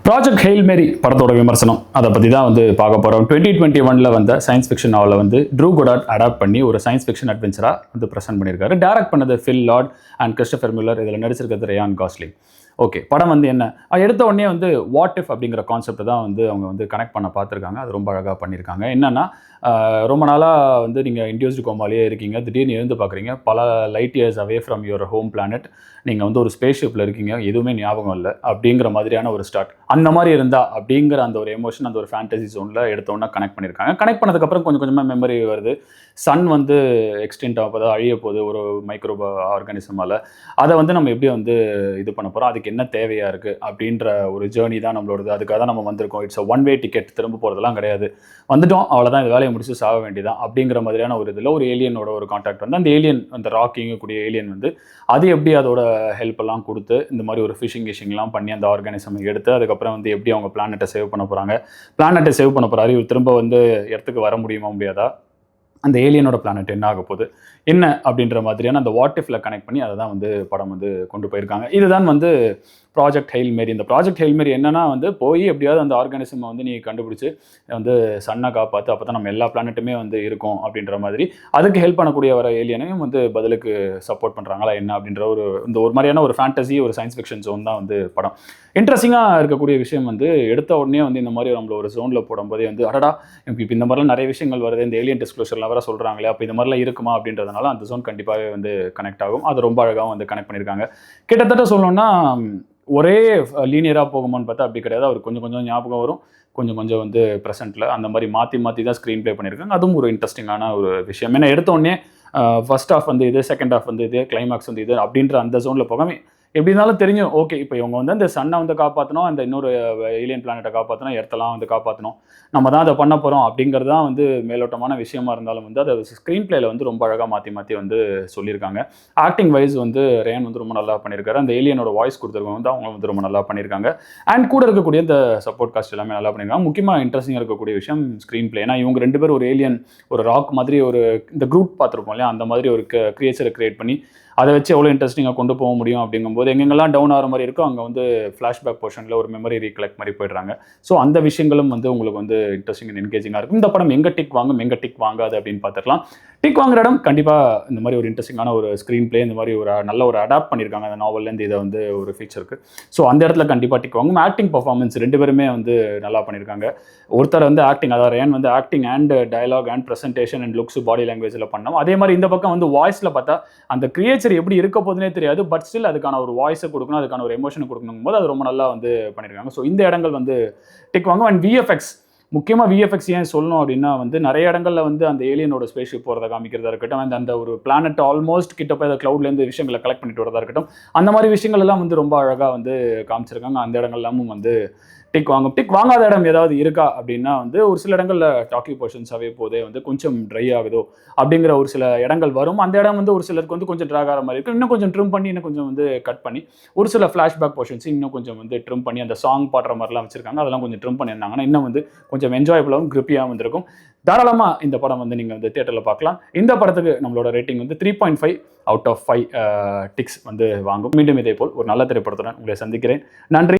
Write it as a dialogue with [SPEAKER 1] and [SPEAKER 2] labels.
[SPEAKER 1] Project hail மேரி படத்தோட விமர்சனம் அதை பற்றி தான் வந்து பார்க்க போகிறோம். 2021 வந்த சயின்ஸ் ஃபிக்ஷன் நாவலில் வந்து ட்ரூ கோடார்ட் அடாப்ட் பண்ணி ஒரு சயின்ஸ் ஃபிக்ஷன் அட்வென்ச்சராக வந்து ப்ரெசென்ட் பண்ணியிருக்காரு. டைரக்ட் பண்ணது fill Lord and Christopher Miller. இதில் நடிச்சிருக்கிறது ரயான் காஸ்லிங். ஓகே, படம் வந்து என்ன எடுத்த உடனே வந்து வாட் இஃப் அப்படிங்கிற கான்செப்ட் தான் வந்து அவங்க வந்து கனெக்ட் பண்ண பார்த்துருக்காங்க. அது ரொம்ப அழகாக பண்ணியிருக்காங்க. என்னென்னா ரொம்ப நாளாக வந்து நீங்கள் இன்டியூஸ்டு கோமாலேயே இருக்கீங்க, திடீர்னு இருந்து பார்க்குறீங்க, பல light years away from your home planet, நீங்கள் வந்து ஒரு ஸ்பேஸ் ஷிப்பில் இருக்கீங்க, எதுவுமே ஞாபகம் இல்லை அப்படிங்கிற மாதிரியான ஒரு ஸ்டார்ட். அந்த மாதிரி இருந்தா அப்படிங்கிற அந்த ஒரு எமோஷன், அந்த ஒரு ஃபேண்டசி ஜோனில் எடுத்தோன்னா கனெக்ட் பண்ணியிருக்காங்க. கனெக்ட் பண்ணதுக்கப்புறம் கொஞ்சம் கொஞ்சமாக மெமரி வருது. சன் வந்து எக்ஸ்டென்ட் ஆகுது, அழிய போகுது ஒரு மைக்ரோ ஆர்கானிசமால். அதை வந்து நம்ம எப்படி வந்து இது பண்ண போகிறோம், அதுக்கு என்ன தேவையாக இருக்குது அப்படின்ற ஒரு ஜேர்னி தான் நம்மளோடது. அதுக்காக தான் நம்ம வந்திருக்கோம். இட்ஸ் ஒன் வே டிக்கெட், திரும்ப போகிறதெல்லாம் கிடையாது. வந்துட்டோம், அவ்வளோதான், இந்த வேலையை முடிச்சு சாக வேண்டியதான் அப்படிங்கிற மாதிரியான ஒரு இதில் ஒரு ஏலியனோட ஒரு கான்டாக்ட் வந்து அந்த ஏலியன், அந்த ராக்கிங்க கூடிய ஏலியன் வந்து அது எப்படி அதோட ஹெல்ப் எல்லாம் கொடுத்து இந்த மாதிரி ஒரு ஃபிஷிங்லாம் பண்ணி அந்த ஆர்கானிசம் எடுத்து அதுக்கப்புறம் வந்து எப்படி அவங்க பிளானட்டை சேவ் பண்ண போகிறாங்க, பிளானட்டை சேவ் பண்ண போகிறாரு, இவர் திரும்ப வந்து இடத்துக்கு வர முடியுமா முடியாதா, அந்த ஏலியனோட பிளானட் என்ன ஆக போகுது என்ன அப்படின்ற மாதிரியான அந்த வாட் இஃப்ல கனெக்ட் பண்ணி அதை தான் வந்து படம் வந்து கொண்டு போயிருக்காங்க. இதுதான் வந்து ப்ராஜெக்ட் ஹெயில் மேரி. இந்த ப்ராஜெக்ட் ஹெயில் மேரி என்னன்னா வந்து போய் எப்படியாவது அந்த ஆர்கானிசமை வந்து நீ கண்டுபிடிச்சி வந்து சன்னை காப்பாற்று, அப்போ தான் நம்ம எல்லா பிளானட்டுமே வந்து இருக்கும் அப்படின்ற மாதிரி அதுக்கு ஹெல்ப் பண்ணக்கூடிய வர ஏலியனையும் வந்து பதிலுக்கு சப்போர்ட் பண்ணுறாங்களா என்ன அப்படின்ற ஒரு மாதிரியான ஒரு ஃபேண்டசி, ஒரு சயின்ஸ் ஃபிக்ஷன் ஜோன் தான் வந்து படம். இன்ட்ரெஸ்டிங்காக இருக்கக்கூடிய விஷயம் வந்து எடுத்த உடனே வந்து இந்த மாதிரி நம்மள ஒரு ஜோனில் போடும்போதே வந்து அடடா இப்போ இந்த மாதிரிலாம் நிறைய விஷயங்கள் வருது, இந்த ஏலியன் டிஸ்க்ளோஷர்லாம் வர சொல்கிறாங்களே, அப்போ இந்த மாதிரிலாம் இருக்குமா அப்படின்றதுனால அந்த ஜோன் கண்டிப்பாகவே வந்து கனெக்ட் ஆகும். அது ரொம்ப அழகாகவும் வந்து கனெக்ட் பண்ணியிருக்காங்க. கிட்டத்தட்ட சொல்லணும்னா ஒரே லீனியராக போகுமான்னு பார்த்தா அப்படி கிடையாது. அவர் கொஞ்சம் கொஞ்சம் ஞாபகம் வரும், கொஞ்சம் கொஞ்சம் வந்து ப்ரெசென்ட்டில் அந்த மாதிரி மாற்றி மாற்றி தான் ஸ்க்ரீன் ப்ளே பண்ணியிருக்காங்க. அதுவும் ஒரு இன்ட்ரெஸ்டிங்கான ஒரு விஷயம். ஏன்னா எடுத்த உடனே ஃபர்ஸ்ட் ஹாஃப் வந்து இது, செகண்ட் ஹாஃப் வந்து இது, கிளைமேக்ஸ் வந்து இது அப்படின்ற அந்த ஜோனில் போகாம எப்படி இருந்தாலும் தெரியும், ஓகே இப்போ இவங்க வந்து அந்த சன்னை வந்து காப்பாற்றணும், அந்த இன்னொரு ஏலியன் பிளானட்டை காப்பாற்றணும், எர்த்தெல்லாம் வந்து காப்பாற்றணும், நம்ம தான் அதை பண்ண போகிறோம் அப்படிங்கிறது தான் வந்து மேலோட்டமான விஷயமா இருந்தாலும் வந்து அதை ஸ்க்ரீன் பிளேயில் வந்து ரொம்ப அழகாக மாற்றி மாற்றி வந்து சொல்லியிருக்காங்க. ஆக்டிங் வைஸ் வந்து ரேன் வந்து ரொம்ப நல்லா பண்ணியிருக்காரு. அந்த ஏலியனோட வாய்ஸ் கொடுத்துருக்கவங்க வந்து அவங்க வந்து ரொம்ப நல்லா பண்ணியிருக்காங்க. அண்ட் கூட இருக்கக்கூடிய இந்த சப்போர்ட் காஸ்ட் எல்லாமே நல்லா பண்ணியிருக்காங்க. முக்கியமாக இன்ட்ரெஸ்டிங்காக இருக்கக்கூடிய விஷயம் ஸ்க்ரீன் பிளே. ஏன்னா இவங்க ரெண்டு பேரும் ஒரு ஏலியன், ஒரு ராக் மாதிரி, ஒரு இந்த குரூப் பார்த்துருப்போம் இல்லையா, அந்த மாதிரி ஒரு கிரியேச்சரை கிரியேட் பண்ணி அதை வச்சு எவ்வளோ இன்ட்ரெஸ்டிங்காக கொண்டு போக முடியும் அப்படிங்கும்போது எங்கெங்கெல்லாம் டவுன் ஆகிற மாதிரி இருக்கோ அங்கே வந்து ஃப்ளாஷ்பேக் போர்ஷனில் ஒரு மெமரி ரீகலெக்ட் மாதிரி போயிடுறாங்க. ஸோ அந்த விஷயங்களும் வந்து உங்களுக்கு வந்து இன்ட்ரெஸ்டிங் அண்ட் என்கேஜிங்காக இருக்கும். இந்த படம் எங்கே டிக் வாங்கும், எங்கே டிக் வாங்காது அப்படின்னு பார்த்துக்கலாம். டிக் வாங்குற இடம் கண்டிப்பாக இந்த மாதிரி ஒரு இன்ட்ரெஸ்டிங்கான ஒரு ஸ்க்ரீன் பிளே, இந்த மாதிரி ஒரு நல்ல ஒரு அடாப்ட் பண்ணியிருக்காங்க அந்த நாவல்லேருந்து இதை வந்து ஒரு ஃபீச்சருக்கு. ஸோ அந்த இடத்துல கண்டிப்பாக டிக் வாங்கும். ஆக்டிங் பர்ஃபார்மன்ஸ் ரெண்டு பேருமே வந்து நல்லா பண்ணியிருக்காங்க. ஒருத்தர் வந்து ஆக்டிங், அதாவது ரேன் வந்து acting and dialogue and presentation and looks body லாங்குவேஜில் பண்ணோம். அதே மாதிரி இந்த பக்கம் வந்து வாய்ஸில் பார்த்தா அந்த கிரியேச்சர் எப்படி இருக்க போதுனே தெரியாது, பட் ஸ்டில் அதுக்கான ஒரு வாய்ஸை கொடுக்கணும், அதுக்கான ஒரு எமோஷனை கொடுக்கணும் போது அது ரொம்ப நல்லா வந்து பண்ணியிருக்காங்க. ஸோ இந்த இடங்கள் வந்து டிக் வாங்கும். அண்ட் விஎஃப்எக்ஸ், முக்கியமாக விஎஃப்எக்ஸ் ஏன் சொல்லணும் அப்படின்னா வந்து நிறைய இடங்களில் வந்து அந்த ஏலியனோட ஸ்பேஸ்ஷிப் போகிறத காமிக்கிறதா இருக்கட்டும், அந்த ஒரு பிளானட் ஆல்மோஸ்ட் கிட்ட போய் அந்த க்ளவுட்லேருந்து விஷயங்களை கலெக்ட் பண்ணிட்டு வரதா இருக்கட்டும், அந்த மாதிரி விஷயங்கள் எல்லாம் வந்து ரொம்ப அழகாக வந்து காமிச்சிருக்காங்க. அந்த இடங்கள்லாமும் வந்து டிக் வாங்கும். டிக் வாங்காத இடம் ஏதாவது இருக்கா அப்படின்னா வந்து ஒரு சில இடங்களில் டாக்கி போர்ஷன்ஸாகவே போதே வந்து கொஞ்சம் ட்ரை ஆகுதோ அப்படிங்கிற ஒரு சில இடங்கள் வரும். அந்த இடம் வந்து ஒரு சிலருக்கு வந்து கொஞ்சம் ட்ராக் ஆகிற மாதிரி இருக்கும். இன்னும் கொஞ்சம் ட்ரிம் பண்ணி, இன்னும் கொஞ்சம் வந்து கட் பண்ணி, ஒரு சில ஃப்ளாஷ்பேக் போர்ஷன்ஸ் இன்னும் கொஞ்சம் வந்து ட்ரிம் பண்ணி, அந்த சாங் பாடுற மாதிரிலாம் வச்சிருக்காங்க, அதெல்லாம் கொஞ்சம் ட்ரிம் பண்ணியிருந்தாங்கன்னா இன்னும் வந்து கொஞ்சம் என்ஜாயபிளாகவும் கிரிப்பியாகவும் வந்திருக்கும். தாராளமாக இந்த படம் வந்து நீங்கள் வந்து தியேட்டரில் பார்க்கலாம். இந்த படத்துக்கு நம்மளோட ரேட்டிங் வந்து 3.5 out of 5 டிக்ஸ் வந்து வாங்கும். மீண்டும் இதே போல் ஒரு நல்ல திரைப்படத்துடன் உங்களை சந்திக்கிறேன். நன்றி.